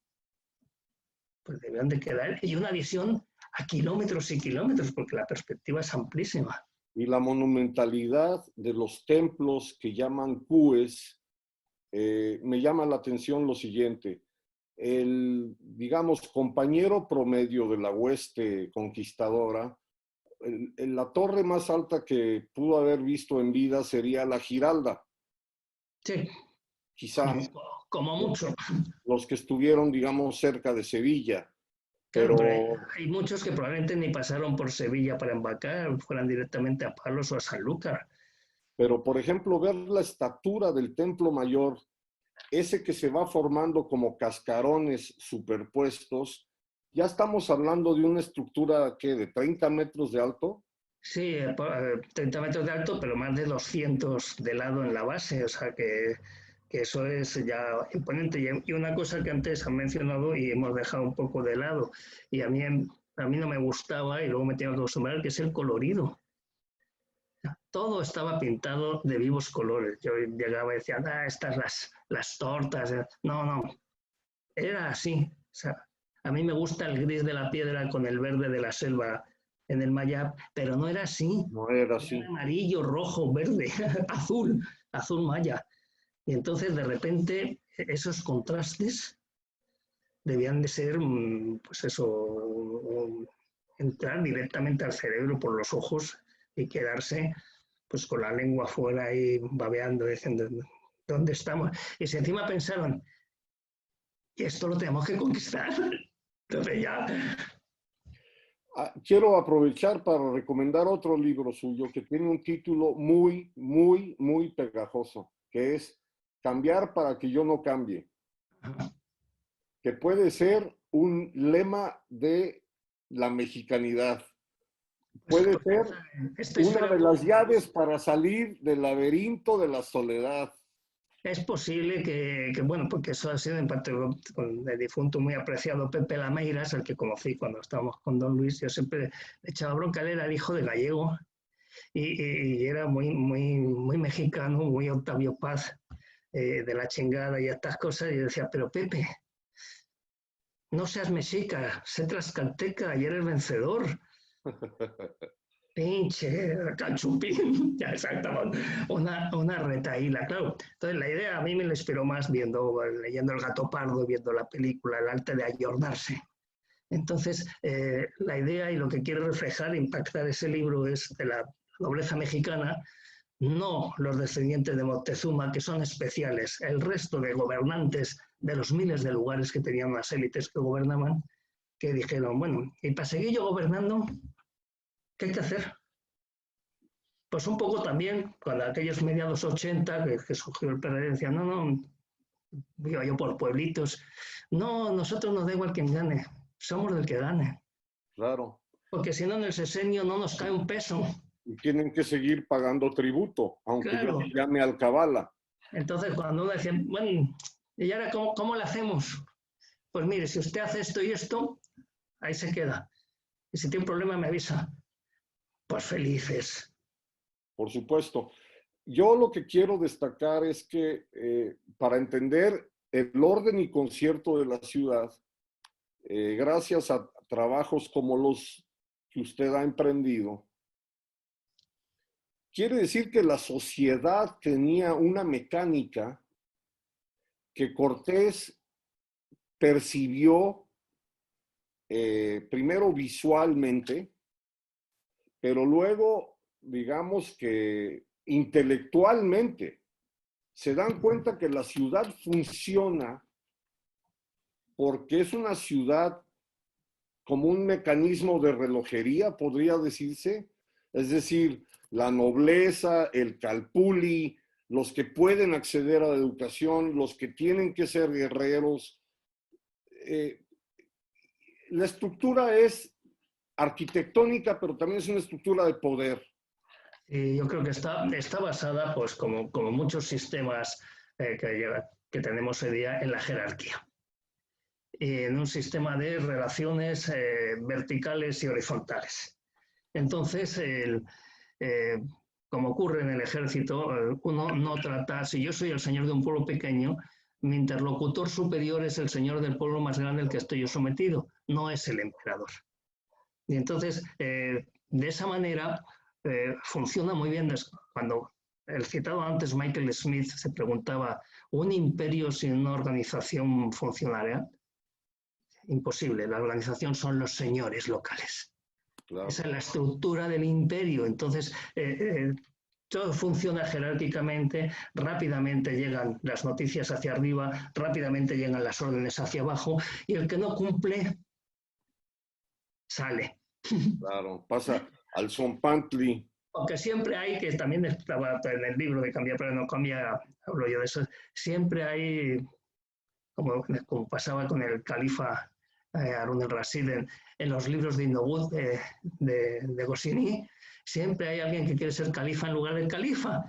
pues deben de quedar, y una visión a kilómetros y kilómetros, porque la perspectiva es amplísima. Y la monumentalidad de los templos que llaman cues, me llama la atención lo siguiente. El, digamos, compañero promedio de la hueste conquistadora, la torre más alta que pudo haber visto en vida sería la Giralda. Sí, Quizá como mucho. los que estuvieron, digamos, cerca de Sevilla. Claro, pero Pero, hay muchos que probablemente ni pasaron por Sevilla para embarcar, fueran directamente a Palos o a Sanlúcar. pero, por ejemplo, ver la estatura del Templo Mayor, ese que se va formando como cascarones superpuestos, ya estamos hablando de una estructura que de 30 metros de alto. Sí, 30 metros de alto, pero más de 200 de lado en la base, o sea que eso es ya imponente. Y una cosa que antes han mencionado y hemos dejado un poco de lado, y a mí no me gustaba y luego me tengo que acostumbrar, que es el colorido. Todo estaba pintado de vivos colores. Yo llegaba y decía, estas las tortas. No, no, era así. O sea, a mí me gusta el gris de la piedra con el verde de la selva en el Mayab, pero no era así. No era Era así. amarillo, rojo, verde, azul, azul maya. Y entonces de repente esos contrastes debían de ser, pues eso, entrar directamente al cerebro por los ojos y quedarse pues con la lengua fuera y babeando, diciendo, ¿dónde estamos? Y si encima pensaron, y esto lo tenemos que conquistar, entonces ya... Quiero aprovechar para recomendar otro libro suyo que tiene un título muy, muy, muy pegajoso, que es Cambiar para que yo no cambie, que puede ser un lema de la mexicanidad. Puede Pues ser esta una historia de las llaves para salir del laberinto de la soledad. es posible bueno, porque eso ha sido en parte con el difunto muy apreciado Pepe Lameiras, al que conocí cuando estábamos con Don Luis. Yo siempre le echaba bronca, él era el hijo de gallego y era muy, muy, muy mexicano, muy Octavio Paz, de la chingada y estas cosas. Y yo decía, pero Pepe, no seas mexica, sé tlaxcalteca y eres vencedor. Pinche cachupín, ya exactamente, una retaíla, claro. Entonces la idea a mí me la inspiró más leyendo El gato pardo, viendo la película El arte de ayornarse. Entonces la idea y lo que quiere reflejar, impactar ese libro es de la nobleza mexicana, no los descendientes de Moctezuma, que son especiales, el resto de gobernantes de los miles de lugares que tenían las élites que gobernaban, que dijeron, bueno, y para seguir yo gobernando, ¿qué hay que hacer? Pues un poco también, cuando aquellos mediados 80, que surgió el PRD, decían, no, no, iba yo por pueblitos, no, nosotros nos da igual quien gane, somos del que gane, Claro. porque si no en el sexenio no nos cae un peso, Y tienen que seguir pagando tributo, aunque ya claro. se llame alcabala. Entonces cuando uno decía, bueno, ¿y ahora cómo le hacemos? Pues mire, si usted hace esto y esto, ahí se queda. Y si tiene un problema me avisa. Pues felices. Por supuesto. Yo lo que quiero destacar es que para entender el orden y concierto de la ciudad, gracias a trabajos como los que usted ha emprendido, quiere decir que la sociedad tenía una mecánica que Cortés percibió primero visualmente, pero luego, digamos que intelectualmente. Se dan cuenta que la ciudad funciona porque es una ciudad como un mecanismo de relojería, podría decirse. Es decir, la nobleza, el calpulli, los que pueden acceder a la educación, los que tienen que ser guerreros. La estructura es arquitectónica, pero también es una estructura de poder. Y yo creo que está basada, pues como muchos sistemas que tenemos hoy día, en la jerarquía. En un sistema de relaciones verticales y horizontales. Entonces, como ocurre en el ejército, uno no trata, si yo soy el señor de un pueblo pequeño, mi interlocutor superior es el señor del pueblo más grande al que estoy yo sometido, no es el emperador. Y entonces, de esa manera, funciona muy bien cuando el citado antes Michael Smith se preguntaba, ¿un imperio sin una organización funcionaria? Imposible, la organización son los señores locales. Claro. Esa es la estructura del imperio. Entonces, todo funciona jerárquicamente, rápidamente llegan las noticias hacia arriba, rápidamente llegan las órdenes hacia abajo, y el que no cumple, sale. Claro, pasa al zompantli. Aunque siempre hay, que también estaba en el libro de Cambiar pero no cambia, hablo yo de eso, siempre hay, como pasaba con el califa Harun el-Rashid en los libros de Indowud de Goscinny, siempre hay alguien que quiere ser califa en lugar del califa.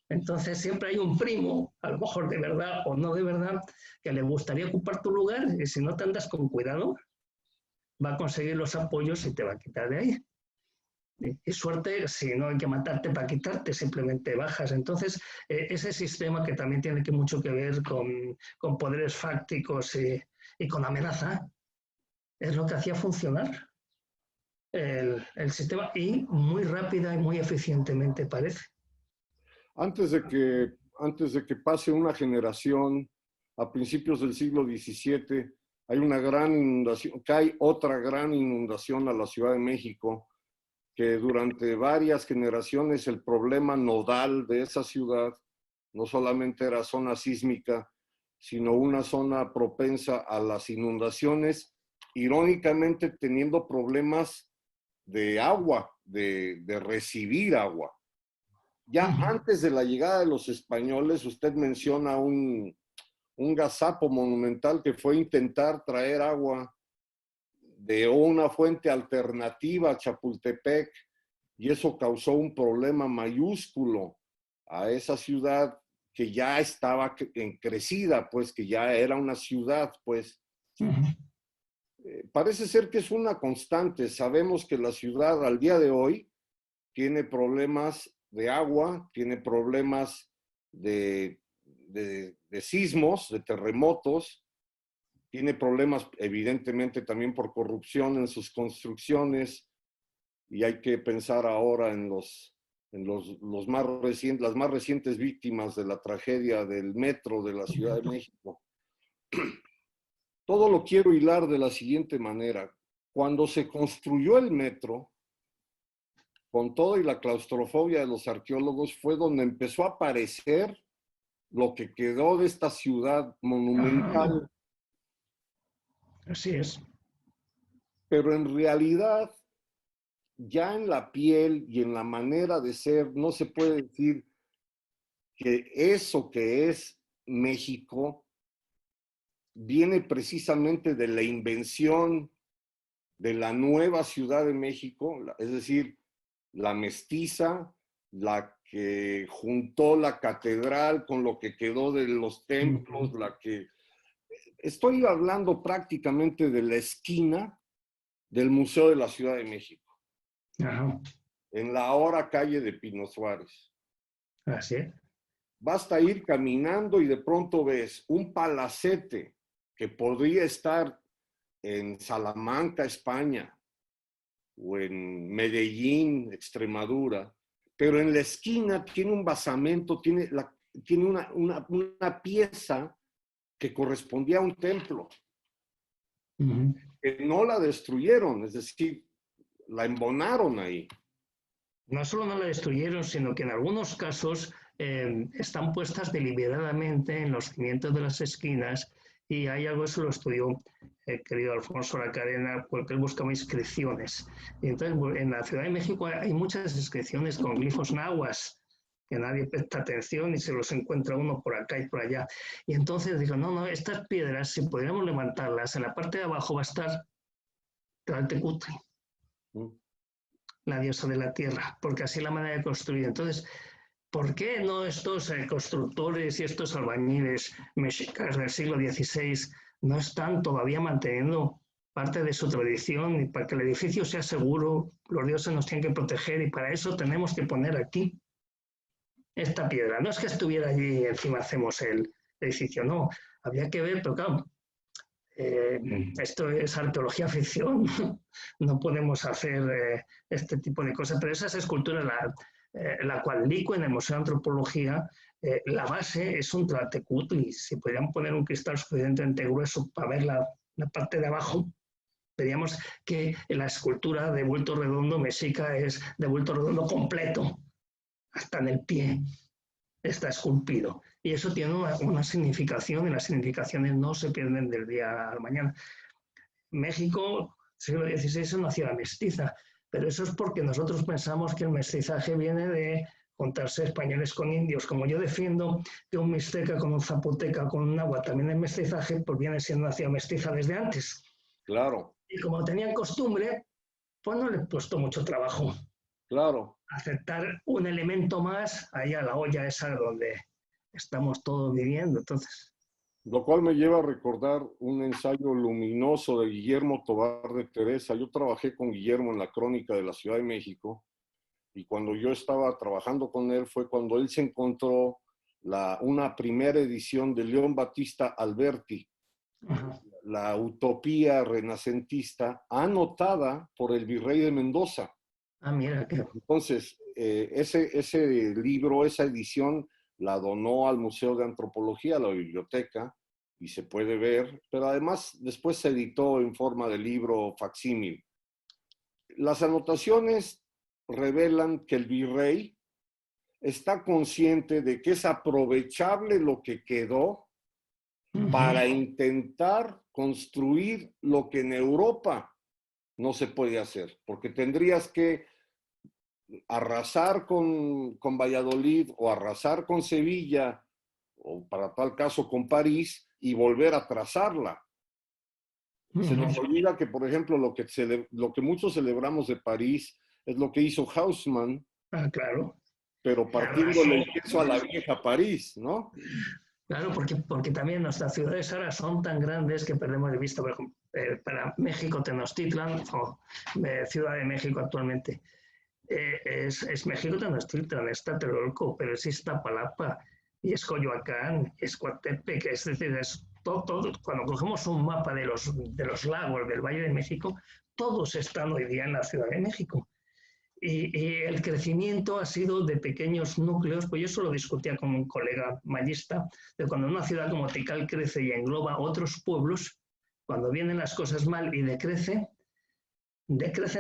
Entonces siempre hay un primo, a lo mejor de verdad o no de verdad, que le gustaría ocupar tu lugar, y si no te andas con cuidado, va a conseguir los apoyos y te va a quitar de ahí. Y suerte, si no hay que matarte para quitarte, simplemente bajas. Entonces, ese sistema que también tiene mucho que ver con poderes fácticos y con amenaza, es lo que hacía funcionar el sistema, y muy rápida y muy eficientemente parece. Antes de que pase una generación, a principios del siglo XVII, hay una gran inundación, cae otra gran inundación a la Ciudad de México, que durante varias generaciones el problema nodal de esa ciudad no solamente era zona sísmica, sino una zona propensa a las inundaciones, irónicamente teniendo problemas de agua, de recibir agua. Ya antes de la llegada de los españoles, usted menciona un gazapo monumental que fue intentar traer agua de una fuente alternativa a Chapultepec, y eso causó un problema mayúsculo a esa ciudad que ya estaba crecida, pues que ya era una ciudad, pues. Parece ser que es una constante. Sabemos que la ciudad al día de hoy tiene problemas de agua, tiene problemas de sismos, de terremotos, tiene problemas evidentemente también por corrupción en sus construcciones, y hay que pensar ahora en las más recientes víctimas de la tragedia del metro de la Ciudad de México. Todo lo quiero hilar de la siguiente manera. Cuando se construyó el metro, con todo y la claustrofobia de los arqueólogos, fue donde empezó a aparecer lo que quedó de esta ciudad monumental. Así es. Pero en realidad, ya en la piel y en la manera de ser, no se puede decir que eso que es México viene precisamente de la invención de la nueva Ciudad de México, es decir, la mestiza, la que juntó la catedral con lo que quedó de los templos, la que... Estoy hablando prácticamente de la esquina del Museo de la Ciudad de México. Ajá. En la ahora calle de Pino Suárez. Así es. Basta ir caminando y de pronto ves un palacete que podría estar en Salamanca, España, o en Medellín, Extremadura, pero en la esquina tiene un basamento, tiene una pieza que correspondía a un templo, que no la destruyeron, es decir, la embonaron ahí. No solo no la destruyeron, sino que en algunos casos están puestas deliberadamente en los cimientos de las esquinas, y hay algo, eso lo estudió el querido Alfonso La Cadena, porque él buscaba inscripciones. Y entonces en la Ciudad de México hay muchas inscripciones con glifos nahuas, que nadie presta atención y se los encuentra uno por acá y por allá. Y entonces digo, no, estas piedras, si pudiéramos levantarlas, en la parte de abajo va a estar Tlaltecutli, la diosa de la tierra, porque así es la manera de construir. Entonces, ¿por qué no estos constructores y estos albañiles mexicas del siglo XVI no están todavía manteniendo parte de su tradición? Y para que el edificio sea seguro, los dioses nos tienen que proteger, y para eso tenemos que poner aquí esta piedra. No es que estuviera allí y encima hacemos el edificio, no. Habría que ver, pero claro, esto es arqueología ficción, no podemos hacer este tipo de cosas, pero esas esculturas, la Coatlicue en el Museo de Antropología, la base es un Tlaltecutli. Si podrían poner un cristal suficientemente grueso para ver la parte de abajo, veríamos que la escultura de bulto redondo mexica es de bulto redondo completo, hasta en el pie está esculpido. Y eso tiene una significación, y las significaciones no se pierden del día al mañana. México, siglo XVI, es una ciudad mestiza, pero eso es porque nosotros pensamos que el mestizaje viene de juntarse españoles con indios. Como yo defiendo que un mixteca con un zapoteca, con un náhuatl también es mestizaje, pues viene siendo una ciudad mestiza desde antes. Claro. Y como tenían costumbre, pues no les costó mucho trabajo. Claro. Aceptar un elemento más ahí a la olla esa donde estamos todos viviendo. Entonces, lo cual me lleva a recordar un ensayo luminoso de Guillermo Tobar de Teresa. Yo trabajé con Guillermo en la Crónica de la Ciudad de México, y cuando yo estaba trabajando con él fue cuando él se encontró una primera edición de León Battista Alberti, la utopía renacentista, anotada por el virrey de Mendoza. Mira qué... Entonces, ese libro, esa edición, la donó al Museo de Antropología, a la biblioteca, y se puede ver, pero además después se editó en forma de libro facsímil. Las anotaciones revelan que el virrey está consciente de que es aprovechable lo que quedó para intentar construir lo que en Europa no se puede hacer, porque tendrías que arrasar con Valladolid o arrasar con Sevilla, o para tal caso con París, y volver a trazarla. Se nos olvida que, por ejemplo, lo que muchos celebramos de París es lo que hizo Haussmann, claro. pero partiéndole el queso a la vieja París, ¿no? Claro, porque también nuestras ciudades ahora son tan grandes que perdemos de vista. Por ejemplo, para México, Tenochtitlan, Ciudad de México actualmente, es México Tenochtitlan, es Tlatelolco, pero es Iztapalapa, y es Coyoacán, es Coatepec, es decir, es todo. Cuando cogemos un mapa de los lagos del Valle de México, todos están hoy día en la Ciudad de México. Y el crecimiento ha sido de pequeños núcleos, pues yo eso lo discutía con un colega mallista, de cuando una ciudad como Tikal crece y engloba otros pueblos, cuando vienen las cosas mal y decrecen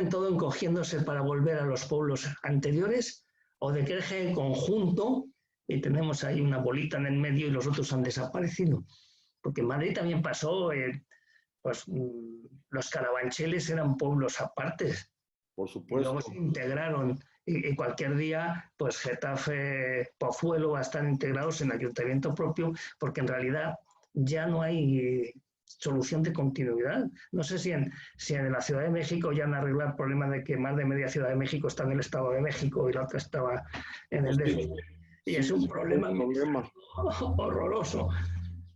todo encogiéndose para volver a los pueblos anteriores, o decrece en conjunto y tenemos ahí una bolita en el medio y los otros han desaparecido. Porque en Madrid también pasó, pues los carabancheles eran pueblos apartes. Por supuesto. Y luego se integraron, y cualquier día, pues Getafe, Pozuelo están integrados en ayuntamiento propio, porque en realidad ya no hay solución de continuidad. No sé si en la Ciudad de México ya han arreglado el problema de que más de media Ciudad de México está en el Estado de México y la otra estaba en el DF. Y es un problema horroroso.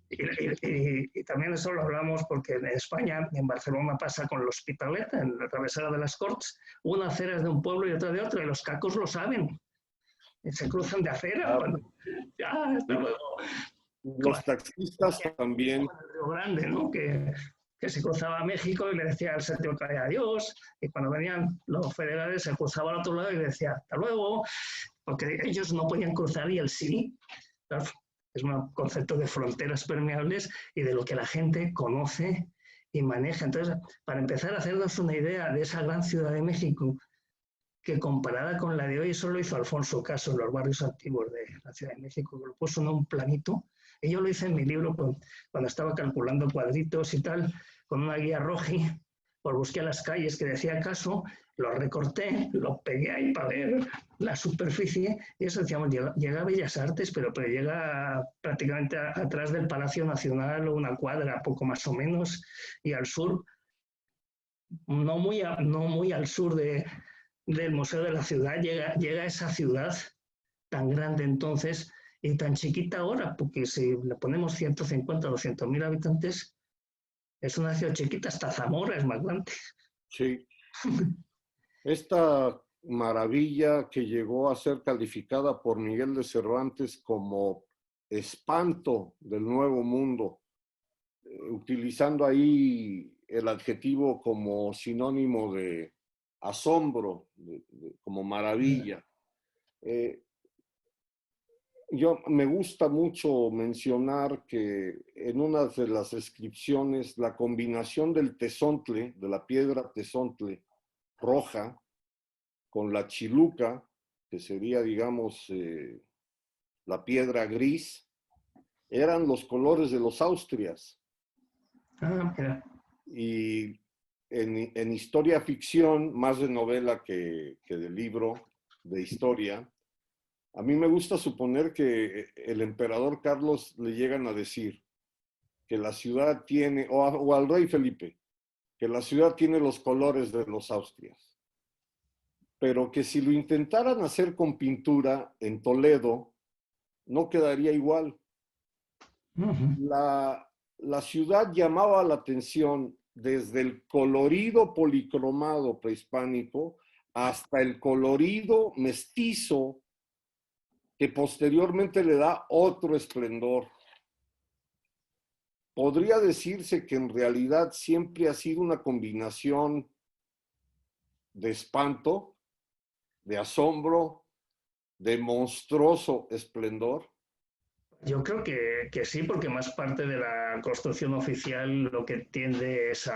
Y también eso lo hablamos porque en España, en Barcelona pasa con el Hospitalet, en la travesera de las Corts, una acera es de un pueblo y otra de otro, y los cacos lo saben, y se cruzan de acera. Hasta luego. Los taxistas también. El Río Grande, ¿no? Que se cruzaba a México y le decía al séptimo que adiós, y cuando venían los federales se cruzaba al otro lado y le decía hasta luego, porque ellos no podían cruzar y él sí. Claro, es un concepto de fronteras permeables y de lo que la gente conoce y maneja. Entonces, para empezar a hacernos una idea de esa gran Ciudad de México, que comparada con la de hoy, eso lo hizo Alfonso Caso en los barrios antiguos de la Ciudad de México, que lo puso en un planito. Y yo lo hice en mi libro cuando estaba calculando cuadritos y tal, con una guía roji, pues busqué las calles que decía Caso, lo recorté, lo pegué ahí para ver la superficie, y eso decíamos, llega a Bellas Artes, pero llega prácticamente atrás del Palacio Nacional, o una cuadra, poco más o menos, y al sur, no muy al sur del Museo de la Ciudad, llega a esa ciudad tan grande entonces y tan chiquita ahora, porque si le ponemos 150 o 200 mil habitantes, es una ciudad chiquita, hasta Zamora es más grande. Sí. Esta maravilla que llegó a ser calificada por Miguel de Cervantes como espanto del Nuevo Mundo, utilizando ahí el adjetivo como sinónimo de asombro, como maravilla. Yo me gusta mucho mencionar que en una de las descripciones la combinación del tezontle, de la piedra tezontle roja, con la chiluca, que sería, digamos, la piedra gris, eran los colores de los Austrias. Ah, mira. Y en historia ficción, más de novela que de libro de historia, a mí me gusta suponer que el emperador Carlos le llegan a decir que la ciudad tiene, o al rey Felipe, que la ciudad tiene los colores de los Austrias, pero que si lo intentaran hacer con pintura en Toledo, no quedaría igual. La ciudad llamaba la atención desde el colorido policromado prehispánico hasta el colorido mestizo que posteriormente le da otro esplendor. Podría decirse que en realidad siempre ha sido una combinación de espanto, de asombro, de monstruoso esplendor. Yo creo que sí, porque más parte de la construcción oficial lo que tiende es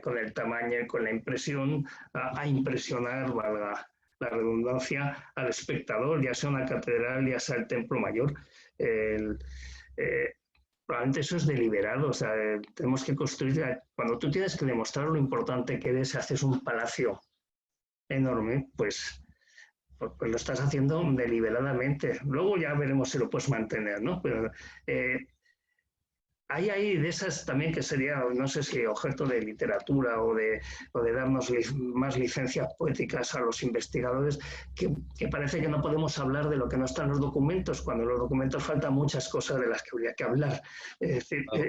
con el tamaño y con la impresión, a impresionar, valga la redundancia, al espectador, ya sea una catedral, ya sea el templo mayor. El, eh, Probablemente eso es deliberado, o sea, tenemos que construir, cuando tú tienes que demostrar lo importante que eres, haces un palacio enorme, pues lo estás haciendo deliberadamente. Luego ya veremos si lo puedes mantener, ¿no? Pero eh, hay de esas también que sería, no sé si objeto de literatura o de darnos más licencias poéticas a los investigadores, que parece que no podemos hablar de lo que no está en los documentos, cuando en los documentos faltan muchas cosas de las que habría que hablar. Es decir, Claro.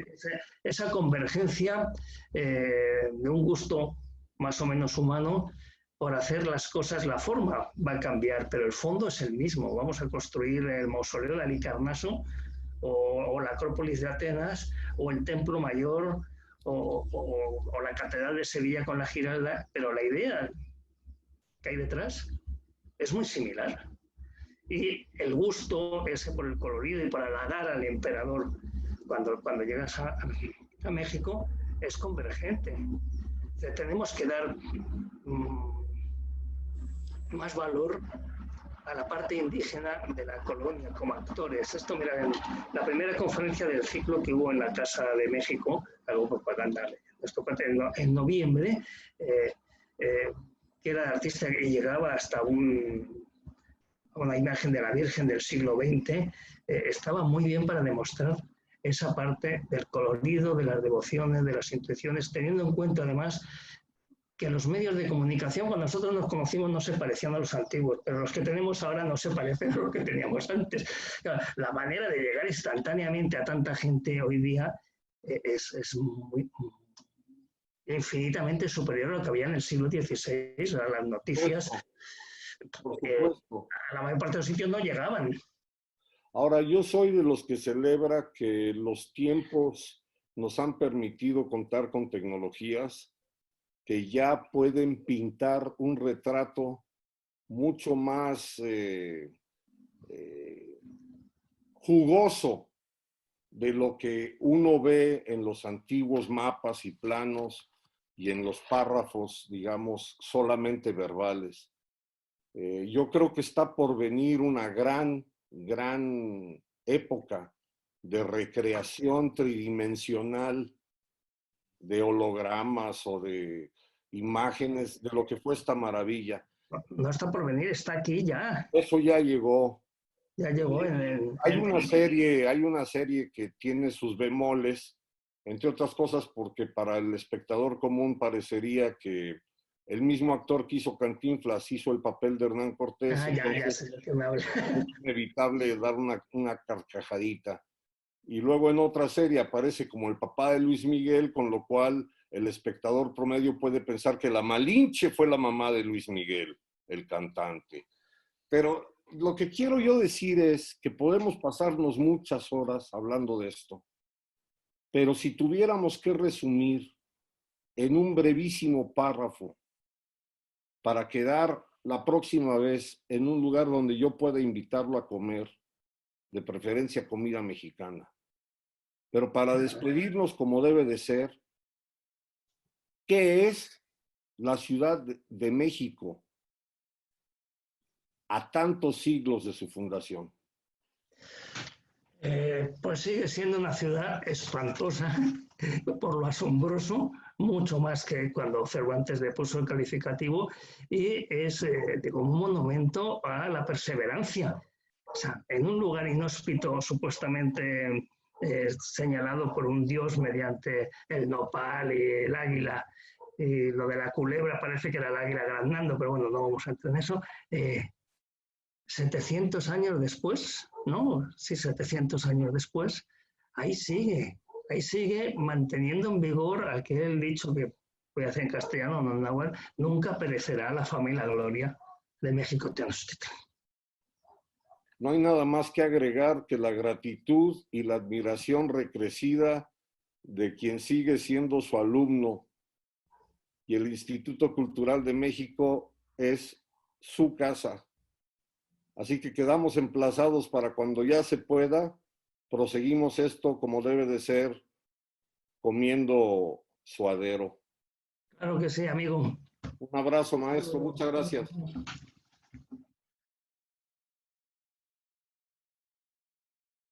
esa convergencia de un gusto más o menos humano por hacer las cosas, la forma va a cambiar, pero el fondo es el mismo. Vamos a construir el mausoleo de Halicarnaso o la Acrópolis de Atenas o el Templo Mayor o la Catedral de Sevilla con la Giralda, pero la idea que hay detrás es muy similar. Y el gusto ese por el colorido y por halagar al emperador cuando llegas a México es convergente. O sea, tenemos que dar más valor a la parte indígena de la colonia como actores. Esto, mira, en la primera conferencia del ciclo que hubo en la Casa de México, algo propaganda, esto en noviembre, que era artista y llegaba hasta una imagen de la Virgen del siglo XX, estaba muy bien para demostrar esa parte del colorido, de las devociones, de las intuiciones, teniendo en cuenta además que los medios de comunicación, cuando nosotros nos conocimos, no se parecían a los antiguos, pero los que tenemos ahora no se parecen a los que teníamos antes. La manera de llegar instantáneamente a tanta gente hoy día es muy, infinitamente superior a lo que había en el siglo XVI, a las noticias. Por supuesto. A la mayor parte de los sitios no llegaban. Ahora, yo soy de los que celebra que los tiempos nos han permitido contar con tecnologías que ya pueden pintar un retrato mucho más jugoso de lo que uno ve en los antiguos mapas y planos y en los párrafos, digamos, solamente verbales. Yo creo que está por venir una gran época de recreación tridimensional de hologramas o de imágenes de lo que fue esta maravilla. No está por venir, está aquí ya. Eso ya llegó. Ya llegó Hay una serie que tiene sus bemoles, entre otras cosas porque para el espectador común parecería que el mismo actor que hizo Cantinflas hizo el papel de Hernán Cortés. Ya sé lo que me habla. Es inevitable dar una carcajadita. Y luego en otra serie aparece como el papá de Luis Miguel, con lo cual el espectador promedio puede pensar que la Malinche fue la mamá de Luis Miguel, el cantante. Pero lo que quiero yo decir es que podemos pasarnos muchas horas hablando de esto, pero si tuviéramos que resumir en un brevísimo párrafo para quedar la próxima vez en un lugar donde yo pueda invitarlo a comer, de preferencia comida mexicana, pero para despedirnos como debe de ser, ¿qué es la Ciudad de México a tantos siglos de su fundación? Pues sigue siendo una ciudad espantosa por lo asombroso, mucho más que cuando Cervantes le puso el calificativo, y es como un monumento a la perseverancia. O sea, en un lugar inhóspito supuestamente señalado por un dios mediante el nopal y el águila, y lo de la culebra parece que era el águila granando, pero bueno, no vamos a entrar en eso. 700 años después, ¿no? Sí, 700 años después, ahí sigue manteniendo en vigor aquel dicho que voy a hacer en castellano, no en náhuatl, nunca perecerá la fama y la gloria de México Tenochtitlan. No hay nada más que agregar que la gratitud y la admiración recrecida de quien sigue siendo su alumno, y el Instituto Cultural de México es su casa. Así que quedamos emplazados para cuando ya se pueda, proseguimos esto como debe de ser, comiendo suadero. Claro que sí, amigo. Un abrazo, maestro. Muchas gracias.